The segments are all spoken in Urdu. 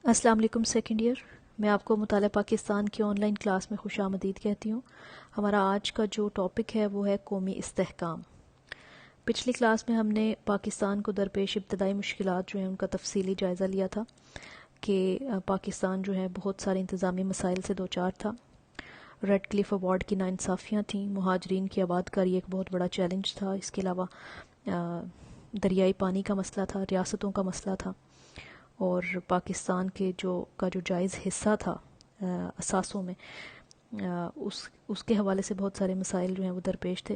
السلام علیکم سیکنڈ ایئر. میں آپ کو مطالعہ پاکستان کی آن لائن کلاس میں خوش آمدید کہتی ہوں. ہمارا آج کا جو ٹاپک ہے وہ ہے قومی استحکام. پچھلی کلاس میں ہم نے پاکستان کو درپیش ابتدائی مشکلات جو ہیں ان کا تفصیلی جائزہ لیا تھا کہ پاکستان جو ہے بہت سارے انتظامی مسائل سے دوچار تھا. ریڈ کلف ایوارڈ کی ناانصافیاں تھیں، مہاجرین کی آباد کاری ایک بہت بڑا چیلنج تھا، اس کے علاوہ دریائی پانی کا مسئلہ تھا، ریاستوں کا مسئلہ تھا، اور پاکستان کے جو جائز حصہ تھا اثاثوں میں اس کے حوالے سے بہت سارے مسائل جو ہیں وہ درپیش تھے.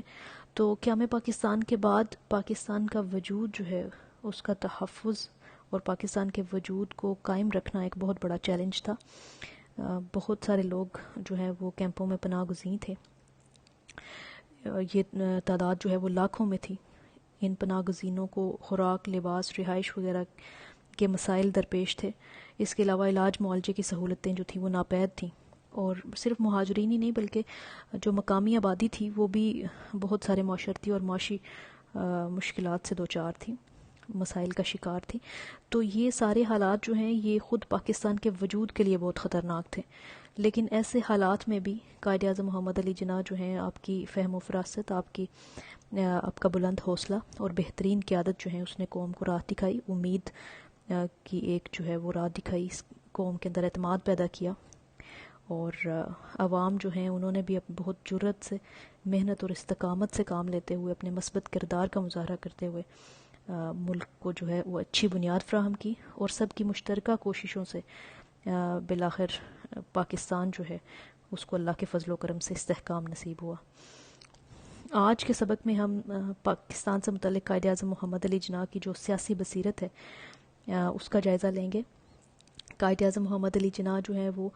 تو قیام پاکستان کے بعد پاکستان کا وجود جو ہے اس کا تحفظ اور پاکستان کے وجود کو قائم رکھنا ایک بہت بڑا چیلنج تھا. بہت سارے لوگ جو ہیں وہ کیمپوں میں پناہ گزین تھے. یہ تعداد جو ہے وہ لاکھوں میں تھی. ان پناہ گزینوں کو خوراک، لباس، رہائش وغیرہ کے مسائل درپیش تھے. اس کے علاوہ علاج معالجے کی سہولتیں جو تھیں وہ ناپید تھیں، اور صرف مہاجرین ہی نہیں بلکہ جو مقامی آبادی تھی وہ بھی بہت سارے معاشرتی اور معاشی مشکلات سے دوچار تھی، مسائل کا شکار تھی. تو یہ سارے حالات جو ہیں یہ خود پاکستان کے وجود کے لیے بہت خطرناک تھے. لیکن ایسے حالات میں بھی قائد اعظم محمد علی جناح جو ہیں، آپ کی فہم و فراست، آپ کا بلند حوصلہ اور بہترین قیادت جو ہے اس نے قوم کو راہ دکھائی، امید کی ایک جو ہے وہ راہ دکھائی، اس قوم کے اندر اعتماد پیدا کیا. اور عوام جو ہیں انہوں نے بھی بہت جرت سے، محنت اور استقامت سے کام لیتے ہوئے، اپنے مثبت کردار کا مظاہرہ کرتے ہوئے ملک کو جو ہے وہ اچھی بنیاد فراہم کی، اور سب کی مشترکہ کوششوں سے بالآخر پاکستان جو ہے اس کو اللہ کے فضل و کرم سے استحکام نصیب ہوا. آج کے سبق میں ہم پاکستان سے متعلق قائد اعظم محمد علی جناح کی جو سیاسی بصیرت ہے اس کا جائزہ لیں گے. قائد اعظم محمد علی جناح جو ہیں وہ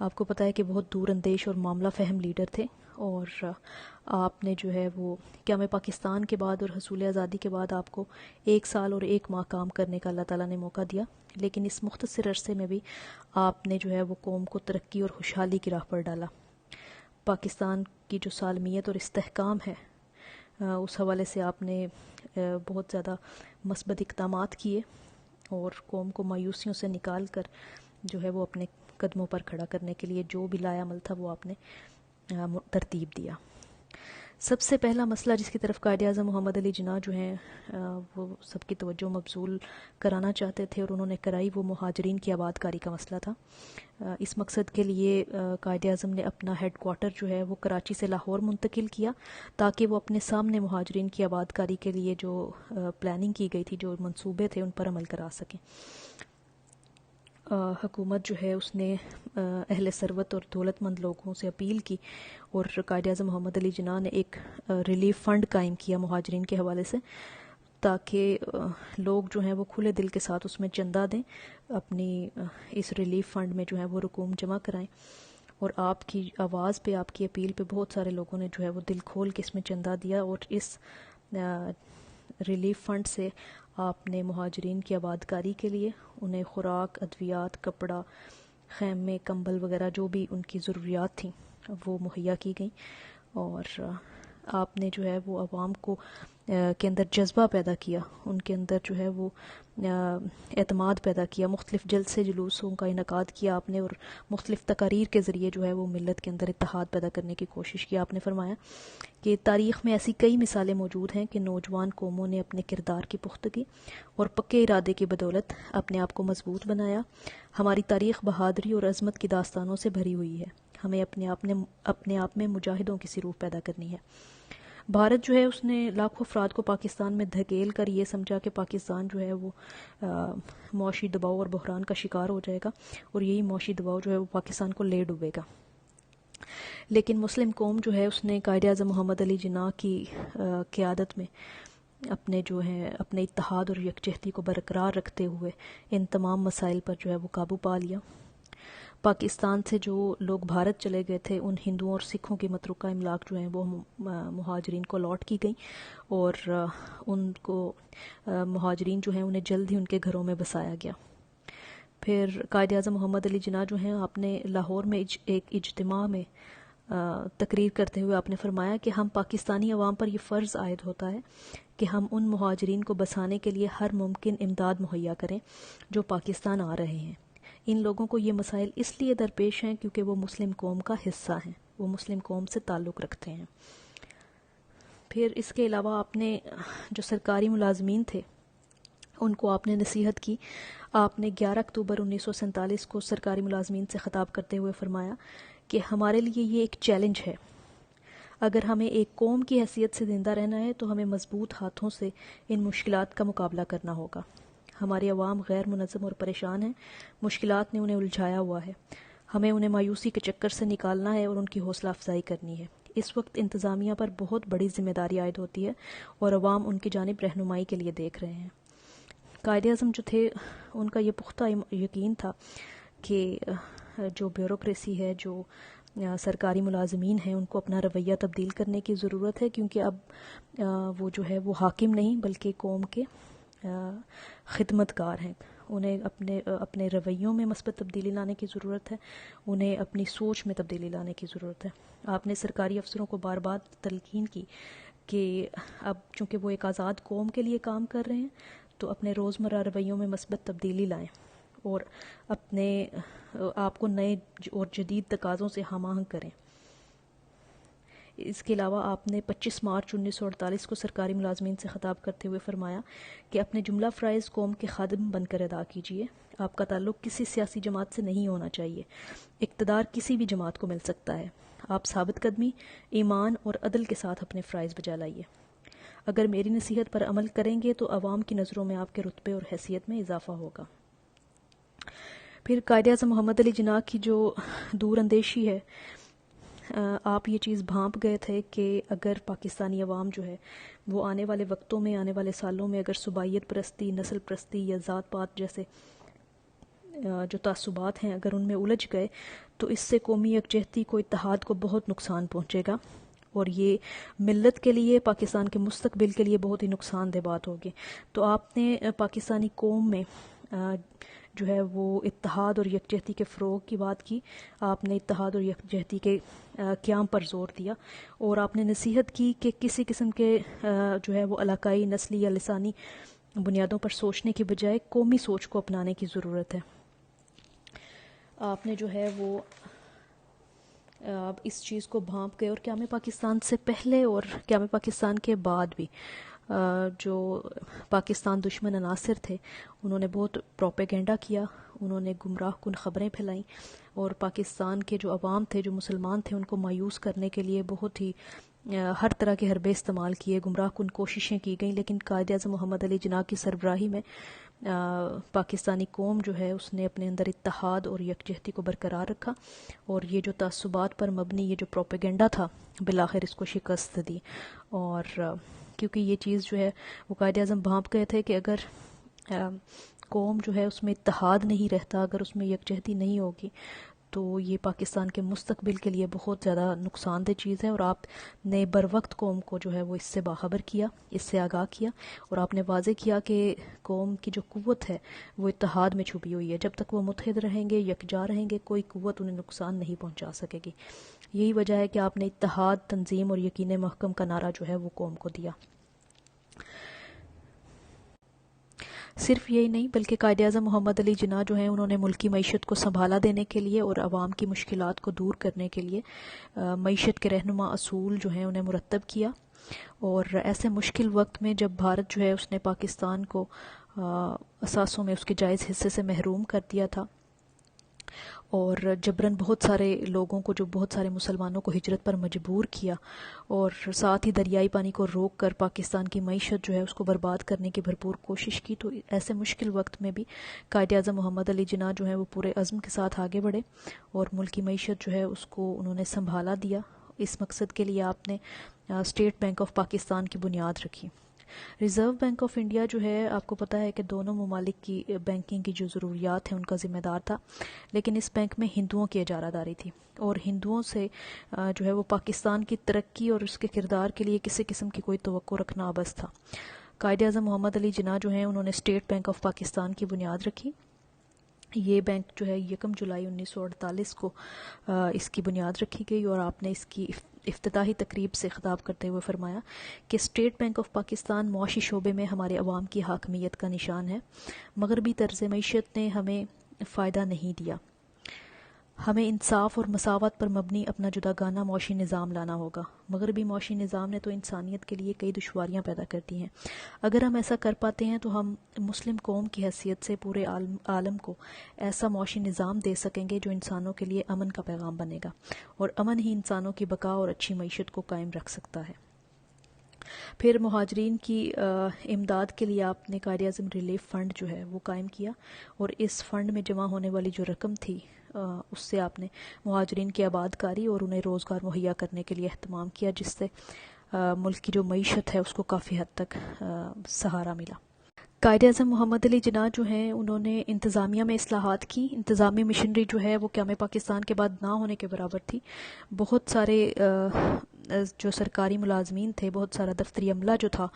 آپ کو پتہ ہے کہ بہت دور اندیش اور معاملہ فہم لیڈر تھے، اور آپ نے جو ہے وہ قیام پاکستان کے بعد اور حصول آزادی کے بعد آپ کو 1 سال اور 1 ماہ کام کرنے کا اللہ تعالیٰ نے موقع دیا. لیکن اس مختصر عرصے میں بھی آپ نے جو ہے وہ قوم کو ترقی اور خوشحالی کی راہ پر ڈالا. پاکستان کی جو سالمیت اور استحکام ہے اس حوالے سے آپ نے بہت زیادہ مثبت اقدامات کیے، اور قوم کو مایوسیوں سے نکال کر جو ہے وہ اپنے قدموں پر کھڑا کرنے کے لیے جو بھی لایا عمل تھا وہ آپ نے ترتیب دیا. سب سے پہلا مسئلہ جس کی طرف قائد اعظم محمد علی جناح جو ہیں وہ سب کی توجہ مبذول کرانا چاہتے تھے، اور انہوں نے کرائی، وہ مہاجرین کی آباد کاری کا مسئلہ تھا. اس مقصد کے لیے قائد اعظم نے اپنا ہیڈ کوارٹر جو ہے وہ کراچی سے لاہور منتقل کیا، تاکہ وہ اپنے سامنے مہاجرین کی آباد کاری کے لیے جو پلاننگ کی گئی تھی، جو منصوبے تھے، ان پر عمل کرا سکیں. حکومت جو ہے اس نے اہل ثروت اور دولت مند لوگوں سے اپیل کی، اور قائد اعظم محمد علی جناح نے ایک ریلیف فنڈ قائم کیا مہاجرین کے حوالے سے، تاکہ لوگ جو ہیں وہ کھلے دل کے ساتھ اس میں چندہ دیں، اپنی اس ریلیف فنڈ میں جو ہے وہ رقوم جمع کرائیں. اور آپ کی آواز پہ، آپ کی اپیل پہ بہت سارے لوگوں نے جو ہے وہ دل کھول کے اس میں چندہ دیا، اور اس ریلیف فنڈ سے آپ نے مہاجرین کی آباد کاری کے لیے انہیں خوراک، ادویات، کپڑا، خیمے، کمبل وغیرہ جو بھی ان کی ضروریات تھیں وہ مہیا کی گئیں. اور آپ نے جو ہے وہ عوام کو کے اندر جذبہ پیدا کیا، ان کے اندر جو ہے وہ اعتماد پیدا کیا. مختلف جلسے جلوسوں کا انعقاد کیا آپ نے، اور مختلف تقاریر کے ذریعے جو ہے وہ ملت کے اندر اتحاد پیدا کرنے کی کوشش کی. آپ نے فرمایا کہ تاریخ میں ایسی کئی مثالیں موجود ہیں کہ نوجوان قوموں نے اپنے کردار کی پختگی اور پکے ارادے کی بدولت اپنے آپ کو مضبوط بنایا. ہماری تاریخ بہادری اور عظمت کی داستانوں سے بھری ہوئی ہے. ہمیں اپنے آپ میں مجاہدوں کی سی روح پیدا کرنی ہے. بھارت جو ہے اس نے لاکھوں افراد کو پاکستان میں دھکیل کر یہ سمجھا کہ پاکستان جو ہے وہ معاشی دباؤ اور بحران کا شکار ہو جائے گا، اور یہی معاشی دباؤ جو ہے وہ پاکستان کو لے ڈوبے گا. لیکن مسلم قوم جو ہے اس نے قائد اعظم محمد علی جناح کی قیادت میں اپنے اتحاد اور یکجہتی کو برقرار رکھتے ہوئے ان تمام مسائل پر جو ہے وہ قابو پا لیا. پاکستان سے جو لوگ بھارت چلے گئے تھے ان ہندوؤں اور سکھوں کی متروکہ املاک جو ہیں وہ مہاجرین کو لوٹ کی گئیں، اور ان کو مہاجرین جو ہیں انہیں جلد ہی ان کے گھروں میں بسایا گیا. پھر قائد اعظم محمد علی جناح جو ہیں آپ نے لاہور میں ایک اجتماع میں تقریر کرتے ہوئے آپ نے فرمایا کہ ہم پاکستانی عوام پر یہ فرض عائد ہوتا ہے کہ ہم ان مہاجرین کو بسانے کے لیے ہر ممکن امداد مہیا کریں جو پاکستان آ رہے ہیں. ان لوگوں کو یہ مسائل اس لیے درپیش ہیں کیونکہ وہ مسلم قوم کا حصہ ہیں، وہ مسلم قوم سے تعلق رکھتے ہیں۔ پھر اس کے علاوہ آپ نے جو سرکاری ملازمین تھے ان کو آپ نے نصیحت کی۔ آپ نے 11 اکتوبر 1947 کو سرکاری ملازمین سے خطاب کرتے ہوئے فرمایا کہ ہمارے لیے یہ ایک چیلنج ہے، اگر ہمیں ایک قوم کی حیثیت سے زندہ رہنا ہے تو ہمیں مضبوط ہاتھوں سے ان مشکلات کا مقابلہ کرنا ہوگا۔ ہمارے عوام غیر منظم اور پریشان ہیں، مشکلات نے انہیں الجھایا ہوا ہے، ہمیں انہیں مایوسی کے چکر سے نکالنا ہے اور ان کی حوصلہ افزائی کرنی ہے۔ اس وقت انتظامیہ پر بہت بڑی ذمہ داری عائد ہوتی ہے اور عوام ان کی جانب رہنمائی کے لیے دیکھ رہے ہیں۔ قائد اعظم جو تھے ان کا یہ پختہ یقین تھا کہ جو بیوروکریسی ہے، جو سرکاری ملازمین ہیں، ان کو اپنا رویہ تبدیل کرنے کی ضرورت ہے، کیونکہ اب وہ جو ہے وہ حاکم نہیں بلکہ قوم کے خدمت گار ہیں۔ انہیں اپنے رویوں میں مثبت تبدیلی لانے کی ضرورت ہے، انہیں اپنی سوچ میں تبدیلی لانے کی ضرورت ہے۔ آپ نے سرکاری افسروں کو بار بار تلقین کی کہ اب چونکہ وہ ایک آزاد قوم کے لیے کام کر رہے ہیں تو اپنے روزمرہ رویوں میں مثبت تبدیلی لائیں اور اپنے آپ کو نئے اور جدید تقاضوں سے ہم آہنگ کریں۔ اس کے علاوہ آپ نے 25 مارچ 1948 کو سرکاری ملازمین سے خطاب کرتے ہوئے فرمایا کہ اپنے جملہ فرائض قوم کے خادم بن کر ادا کیجیے۔ آپ کا تعلق کسی سیاسی جماعت سے نہیں ہونا چاہیے، اقتدار کسی بھی جماعت کو مل سکتا ہے۔ آپ ثابت قدمی، ایمان اور عدل کے ساتھ اپنے فرائض بجا لائیے۔ اگر میری نصیحت پر عمل کریں گے تو عوام کی نظروں میں آپ کے رتبے اور حیثیت میں اضافہ ہوگا۔ پھر قائد اعظم محمد علی جناح کی جو دور اندیشی ہے، آپ یہ چیز بھانپ گئے تھے کہ اگر پاکستانی عوام جو ہے وہ آنے والے وقتوں میں، آنے والے سالوں میں اگر صوبائیت پرستی، نسل پرستی یا ذات پات جیسے جو تعصبات ہیں اگر ان میں الجھ گئے تو اس سے قومی یکجہتی کو، اتحاد کو بہت نقصان پہنچے گا اور یہ ملت کے لیے، پاکستان کے مستقبل کے لیے بہت ہی نقصان دہ بات ہوگی۔ تو آپ نے پاکستانی قوم میں جو ہے وہ اتحاد اور یکجہتی کے فروغ کی بات کی، آپ نے اتحاد اور یکجہتی کے قیام پر زور دیا اور آپ نے نصیحت کی کہ کسی قسم کے جو ہے وہ علاقائی، نسلی یا لسانی بنیادوں پر سوچنے کی بجائے قومی سوچ کو اپنانے کی ضرورت ہے۔ آپ نے جو ہے وہ اس چیز کو بھانپ گئے اور قیام پاکستان سے پہلے اور قیام پاکستان کے بعد بھی جو پاکستان دشمن عناصر تھے انہوں نے بہت پروپیگنڈا کیا، انہوں نے گمراہ کن خبریں پھیلائیں اور پاکستان کے جو عوام تھے، جو مسلمان تھے، ان کو مایوس کرنے کے لیے بہت ہی ہر طرح کے حربے استعمال کیے، گمراہ کن کوششیں کی گئیں، لیکن قائد اعظم محمد علی جناح کی سربراہی میں پاکستانی قوم جو ہے اس نے اپنے اندر اتحاد اور یکجہتی کو برقرار رکھا اور یہ جو تعصبات پر مبنی یہ جو پروپیگنڈا تھا بالآخر اس کو شکست دی۔ اور کیونکہ یہ چیز جو ہے وہ قائد اعظم بھانپ گئے تھے کہ اگر قوم جو ہے اس میں اتحاد نہیں رہتا، اگر اس میں یکجہتی نہیں ہوگی تو یہ پاکستان کے مستقبل کے لیے بہت زیادہ نقصان دہ چیز ہے۔ اور آپ نے بر وقت قوم کو جو ہے وہ اس سے باخبر کیا، اس سے آگاہ کیا اور آپ نے واضح کیا کہ قوم کی جو قوت ہے وہ اتحاد میں چھپی ہوئی ہے، جب تک وہ متحد رہیں گے، یکجا رہیں گے، کوئی قوت انہیں نقصان نہیں پہنچا سکے گی۔ یہی وجہ ہے کہ آپ نے اتحاد، تنظیم اور یقین محکم کا نعرہ جو ہے وہ قوم کو دیا۔ صرف یہی نہیں بلکہ قائد اعظم محمد علی جناح جو ہیں انہوں نے ملکی معیشت کو سنبھالا دینے کے لیے اور عوام کی مشکلات کو دور کرنے کے لیے معیشت کے رہنما اصول جو ہیں انہیں مرتب کیا، اور ایسے مشکل وقت میں جب بھارت جو ہے اس نے پاکستان کو اثاثوں میں اس کے جائز حصے سے محروم کر دیا تھا اور جبراً بہت سارے لوگوں کو، جو بہت سارے مسلمانوں کو ہجرت پر مجبور کیا اور ساتھ ہی دریائی پانی کو روک کر پاکستان کی معیشت جو ہے اس کو برباد کرنے کی بھرپور کوشش کی، تو ایسے مشکل وقت میں بھی قائد اعظم محمد علی جناح جو ہے وہ پورے عزم کے ساتھ آگے بڑھے اور ملکی معیشت جو ہے اس کو انہوں نے سنبھالا دیا۔ اس مقصد کے لیے آپ نے اسٹیٹ بینک آف پاکستان کی بنیاد رکھی۔ ریزرو بینک آف انڈیا جو ہے آپ کو پتہ ہے کہ دونوں ممالک کی بینکنگ کی جو ضروریات ہیں ان کا ذمہ دار تھا، لیکن اس بینک میں ہندوؤں کی اجارہ داری تھی اور ہندوؤں سے جو ہے وہ پاکستان کی ترقی اور اس کے کردار کے لیے کسی قسم کی کوئی توقع رکھنا عبث تھا۔ قائد اعظم محمد علی جناح جو ہیں انہوں نے اسٹیٹ بینک آف پاکستان کی بنیاد رکھی۔ یہ بینک جو ہے 1 جولائی 1948 کو اس کی بنیاد رکھی گئی اور آپ نے اس کی افتتاحی تقریب سے خطاب کرتے ہوئے فرمایا کہ اسٹیٹ بینک آف پاکستان معاشی شعبے میں ہمارے عوام کی حاکمیت کا نشان ہے۔ مغربی طرز معیشت نے ہمیں فائدہ نہیں دیا۔ ہمیں انصاف اور مساوات پر مبنی اپنا جداگانہ معاشی نظام لانا ہوگا۔ مغربی معاشی نظام نے تو انسانیت کے لیے کئی دشواریاں پیدا کر دی ہیں۔ اگر ہم ایسا کر پاتے ہیں تو ہم مسلم قوم کی حیثیت سے پورے عالم کو ایسا معاشی نظام دے سکیں گے جو انسانوں کے لیے امن کا پیغام بنے گا، اور امن ہی انسانوں کی بقا اور اچھی معیشت کو قائم رکھ سکتا ہے۔ پھر مہاجرین کی امداد کے لیے آپ نے قائد اعظم ریلیف فنڈ جو ہے وہ قائم کیا، اور اس فنڈ میں جمع ہونے والی جو رقم تھی اس سے آپ نے مہاجرین کی آباد کاری اور انہیں روزگار مہیا کرنے کے لیے اہتمام کیا، جس سے ملک کی جو معیشت ہے اس کو کافی حد تک سہارا ملا۔ قائد اعظم محمد علی جناح جو ہیں انہوں نے انتظامیہ میں اصلاحات کی۔ انتظامی مشنری جو ہے وہ قیام پاکستان کے بعد نہ ہونے کے برابر تھی۔ بہت سارے جو سرکاری ملازمین تھے، بہت سارا دفتری عملہ جو تھا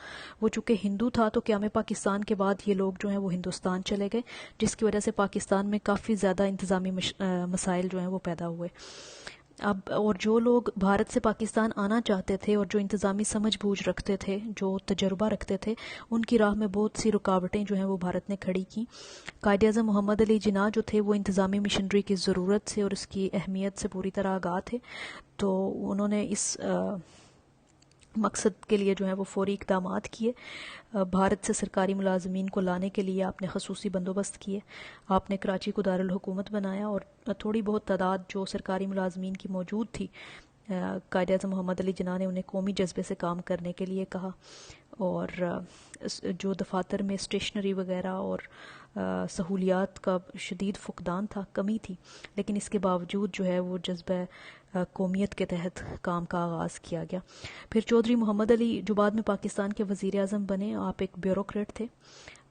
وہ چونکہ ہندو تھا، تو قیام پاکستان کے بعد یہ لوگ جو ہیں وہ ہندوستان چلے گئے، جس کی وجہ سے پاکستان میں کافی زیادہ انتظامی مسائل جو ہیں وہ پیدا ہوئے۔ اب اور جو لوگ بھارت سے پاکستان آنا چاہتے تھے اور جو انتظامی سمجھ بوجھ رکھتے تھے، جو تجربہ رکھتے تھے، ان کی راہ میں بہت سی رکاوٹیں جو ہیں وہ بھارت نے کھڑی کی۔ قائد اعظم محمد علی جناح جو تھے وہ انتظامی مشنری کی ضرورت سے اور اس کی اہمیت سے پوری طرح آگاہ تھے، تو انہوں نے اس مقصد کے لیے جو ہے وہ فوری اقدامات کیے۔ بھارت سے سرکاری ملازمین کو لانے کے لیے آپ نے خصوصی بندوبست کیے۔ آپ نے کراچی کو دارالحکومت بنایا، اور تھوڑی بہت تعداد جو سرکاری ملازمین کی موجود تھی، قائد اعظم محمد علی جناح نے انہیں قومی جذبے سے کام کرنے کے لیے کہا، اور جو دفاتر میں اسٹیشنری وغیرہ اور سہولیات کا شدید فقدان تھا، کمی تھی، لیکن اس کے باوجود جو ہے وہ جذبہ قومیت کے تحت کام کا آغاز کیا گیا۔ پھر چودھری محمد علی جو بعد میں پاکستان کے وزیر اعظم بنے، آپ ایک بیوروکریٹ تھے،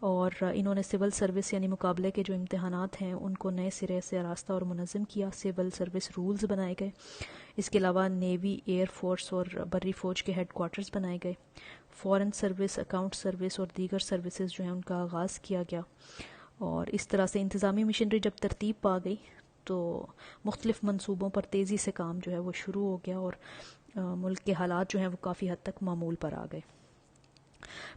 اور انہوں نے سول سروس یعنی مقابلے کے جو امتحانات ہیں ان کو نئے سرے سے آراستہ اور منظم کیا۔ سول سروس رولز بنائے گئے۔ اس کے علاوہ نیوی، ایئر فورس اور بری فوج کے ہیڈ کوارٹرز بنائے گئے۔ فورن سروس، اکاؤنٹ سروس اور دیگر سروسز جو ہیں ان کا آغاز کیا گیا، اور اس طرح سے انتظامی مشنری جب ترتیب پا گئی تو مختلف منصوبوں پر تیزی سے کام جو ہے وہ شروع ہو گیا، اور ملک کے حالات جو ہیں وہ کافی حد تک معمول پر آ گئے۔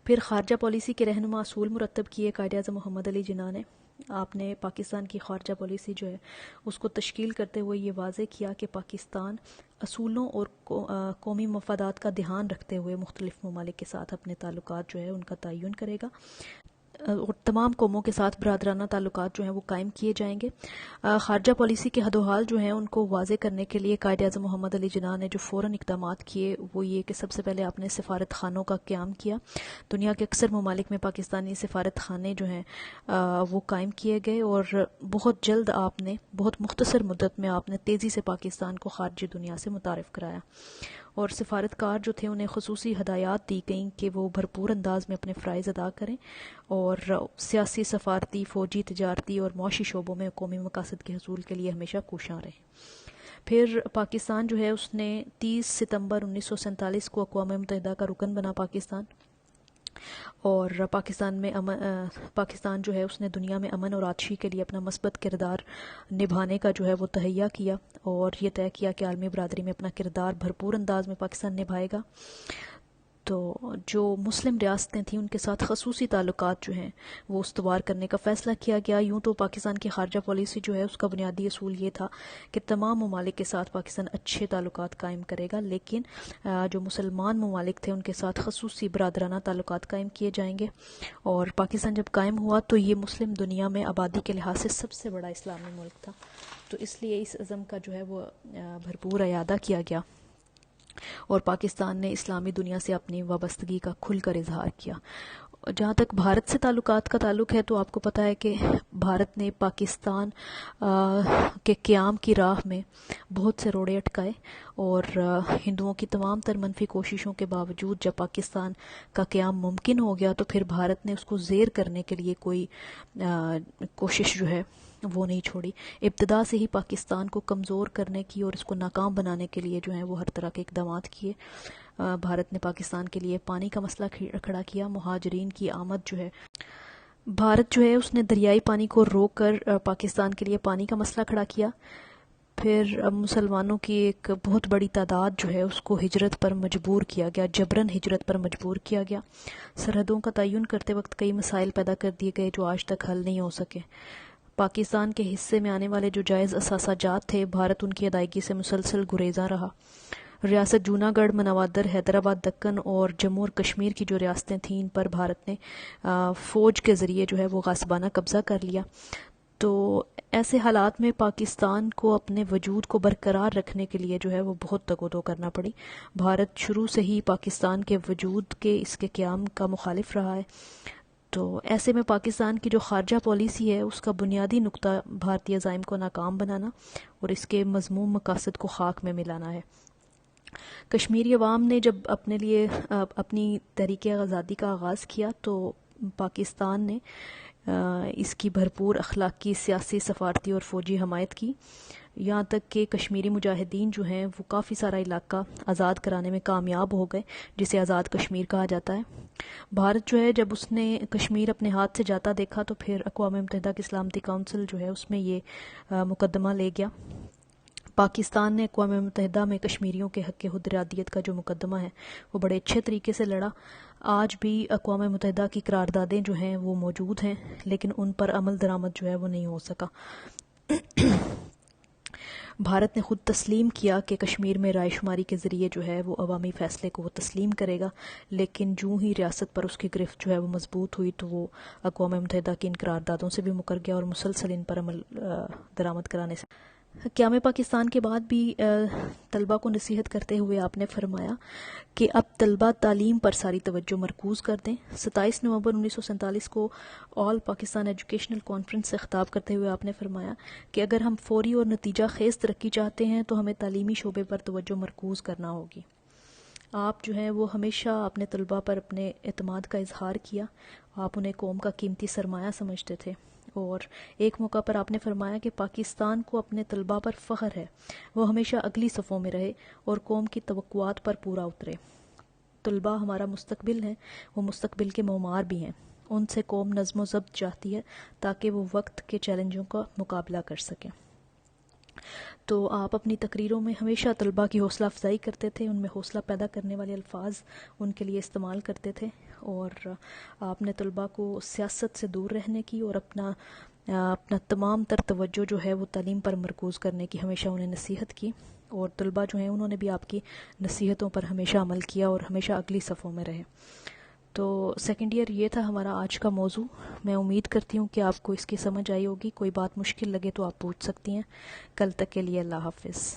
پھر خارجہ پالیسی کے رہنما اصول مرتب کیے قائد اعظم محمد علی جناح نے۔ آپ نے پاکستان کی خارجہ پالیسی جو ہے اس کو تشکیل کرتے ہوئے یہ واضح کیا کہ پاکستان اصولوں اور قومی مفادات کا دھیان رکھتے ہوئے مختلف ممالک کے ساتھ اپنے تعلقات جو ہے ان کا تعین کرے گا، اور تمام قوموں کے ساتھ برادرانہ تعلقات جو ہیں وہ قائم کیے جائیں گے۔ خارجہ پالیسی کے حدوحال جو ہیں ان کو واضح کرنے کے لیے قائد اعظم محمد علی جناح نے جو فوراً اقدامات کیے وہ یہ کہ سب سے پہلے آپ نے سفارت خانوں کا قیام کیا۔ دنیا کے اکثر ممالک میں پاکستانی سفارت خانے جو ہیں وہ قائم کیے گئے، اور بہت جلد آپ نے، بہت مختصر مدت میں آپ نے تیزی سے پاکستان کو خارجی دنیا سے متعارف کرایا، اور سفارتکار جو تھے انہیں خصوصی ہدایات دی گئیں کہ وہ بھرپور انداز میں اپنے فرائض ادا کریں، اور سیاسی، سفارتی، فوجی، تجارتی اور معاشی شعبوں میں قومی مقاصد کے حصول کے لیے ہمیشہ کوشاں رہیں۔ پھر پاکستان جو ہے اس نے 30 ستمبر 1947 کو اقوام متحدہ کا رکن بنا پاکستان، اور پاکستان جو ہے اس نے دنیا میں امن اور آتشی کے لیے اپنا مثبت کردار نبھانے کا جو ہے وہ تہیہ کیا، اور یہ طے کیا کہ عالمی برادری میں اپنا کردار بھرپور انداز میں پاکستان نبھائے گا۔ تو جو مسلم ریاستیں تھیں ان کے ساتھ خصوصی تعلقات جو ہیں وہ استوار کرنے کا فیصلہ کیا گیا۔ یوں تو پاکستان کی خارجہ پالیسی جو ہے اس کا بنیادی اصول یہ تھا کہ تمام ممالک کے ساتھ پاکستان اچھے تعلقات قائم کرے گا، لیکن جو مسلمان ممالک تھے ان کے ساتھ خصوصی برادرانہ تعلقات قائم کیے جائیں گے، اور پاکستان جب قائم ہوا تو یہ مسلم دنیا میں آبادی کے لحاظ سے سب سے بڑا اسلامی ملک تھا، تو اس لیے اس عزم کا جو ہے وہ بھرپور اعادہ کیا گیا، اور پاکستان نے اسلامی دنیا سے اپنی وابستگی کا کھل کر اظہار کیا۔ جہاں تک بھارت سے تعلقات کا تعلق ہے تو آپ کو پتہ ہے کہ بھارت نے پاکستان کے قیام کی راہ میں بہت سے روڑے اٹکائے، اور ہندوؤں کی تمام تر منفی کوششوں کے باوجود جب پاکستان کا قیام ممکن ہو گیا تو پھر بھارت نے اس کو زیر کرنے کے لیے کوئی کوشش جو ہے وہ نہیں چھوڑی۔ ابتدا سے ہی پاکستان کو کمزور کرنے کی اور اس کو ناکام بنانے کے لیے جو ہیں وہ ہر طرح کے اقدامات کیے۔ بھارت نے پاکستان کے لیے پانی کا مسئلہ کھڑا کیا، مہاجرین کی آمد جو ہے، بھارت جو ہے اس نے دریائی پانی کو روک کر پاکستان کے لیے پانی کا مسئلہ کھڑا کیا۔ پھر مسلمانوں کی ایک بہت بڑی تعداد جو ہے اس کو ہجرت پر مجبور کیا گیا، جبراً ہجرت پر مجبور کیا گیا۔ سرحدوں کا تعین کرتے وقت کئی مسائل پیدا کر دیے گئے جو آج تک حل نہیں ہو سکے۔ پاکستان کے حصے میں آنے والے جو جائز اثاثہ جات تھے، بھارت ان کی ادائیگی سے مسلسل گریزاں رہا۔ ریاست جونا گڑھ، منوادر، حیدرآباد، دکن اور جموں اور کشمیر کی جو ریاستیں تھیں، ان پر بھارت نے فوج کے ذریعے جو ہے وہ غاصبانہ قبضہ کر لیا۔ تو ایسے حالات میں پاکستان کو اپنے وجود کو برقرار رکھنے کے لیے جو ہے وہ بہت تگ و دو کرنا پڑی۔ بھارت شروع سے ہی پاکستان کے وجود کے، اس کے قیام کا مخالف رہا ہے۔ تو ایسے میں پاکستان کی جو خارجہ پالیسی ہے، اس کا بنیادی نقطہ بھارتی عزائم کو ناکام بنانا اور اس کے مذموم مقاصد کو خاک میں ملانا ہے۔ کشمیری عوام نے جب اپنے لیے اپنی تحریک آزادی کا آغاز کیا تو پاکستان نے اس کی بھرپور اخلاقی، سیاسی، سفارتی اور فوجی حمایت کی، یہاں تک کہ کشمیری مجاہدین جو ہیں وہ کافی سارا علاقہ آزاد کرانے میں کامیاب ہو گئے، جسے آزاد کشمیر کہا جاتا ہے۔ بھارت جو ہے جب اس نے کشمیر اپنے ہاتھ سے جاتا دیکھا تو پھر اقوام متحدہ کی سلامتی کونسل جو ہے اس میں یہ مقدمہ لے گیا۔ پاکستان نے اقوام متحدہ میں کشمیریوں کے حق خود ارادیت کا جو مقدمہ ہے وہ بڑے اچھے طریقے سے لڑا۔ آج بھی اقوام متحدہ کی قراردادیں جو ہیں وہ موجود ہیں، لیکن ان پر عمل درآمد جو ہے وہ نہیں ہو سکا۔ بھارت نے خود تسلیم کیا کہ کشمیر میں رائے شماری کے ذریعے جو ہے وہ عوامی فیصلے کو وہ تسلیم کرے گا، لیکن جوں ہی ریاست پر اس کی گرفت جو ہے وہ مضبوط ہوئی تو وہ اقوام متحدہ کی ان قراردادوں سے بھی مکر گیا اور مسلسل ان پر عمل درآمد کرانے سے۔ قیام پاکستان کے بعد بھی طلبہ کو نصیحت کرتے ہوئے آپ نے فرمایا کہ اب طلبہ تعلیم پر ساری توجہ مرکوز کر دیں۔ 27 نومبر 1947 کو آل پاکستان ایجوکیشنل کانفرنس سے خطاب کرتے ہوئے آپ نے فرمایا کہ اگر ہم فوری اور نتیجہ خیز ترقی چاہتے ہیں تو ہمیں تعلیمی شعبے پر توجہ مرکوز کرنا ہوگی۔ آپ جو ہیں وہ ہمیشہ اپنے طلبہ پر اپنے اعتماد کا اظہار کیا، آپ انہیں قوم کا قیمتی سرمایہ سمجھتے تھے، اور ایک موقع پر آپ نے فرمایا کہ پاکستان کو اپنے طلبہ پر فخر ہے، وہ ہمیشہ اگلی صفوں میں رہے اور قوم کی توقعات پر پورا اترے۔ طلبہ ہمارا مستقبل ہیں، وہ مستقبل کے معمار بھی ہیں، ان سے قوم نظم و ضبط چاہتی ہے تاکہ وہ وقت کے چیلنجوں کا مقابلہ کر سکیں۔ تو آپ اپنی تقریروں میں ہمیشہ طلبہ کی حوصلہ افزائی کرتے تھے، ان میں حوصلہ پیدا کرنے والے الفاظ ان کے لیے استعمال کرتے تھے، اور آپ نے طلبہ کو سیاست سے دور رہنے کی اور اپنا تمام تر توجہ جو ہے وہ تعلیم پر مرکوز کرنے کی ہمیشہ انہیں نصیحت کی، اور طلبہ جو ہیں انہوں نے بھی آپ کی نصیحتوں پر ہمیشہ عمل کیا اور ہمیشہ اگلی صفوں میں رہے۔ تو سیکنڈ ایئر یہ تھا ہمارا آج کا موضوع۔ میں امید کرتی ہوں کہ آپ کو اس کی سمجھ آئی ہوگی۔ کوئی بات مشکل لگے تو آپ پوچھ سکتی ہیں۔ کل تک کے لیے اللہ حافظ۔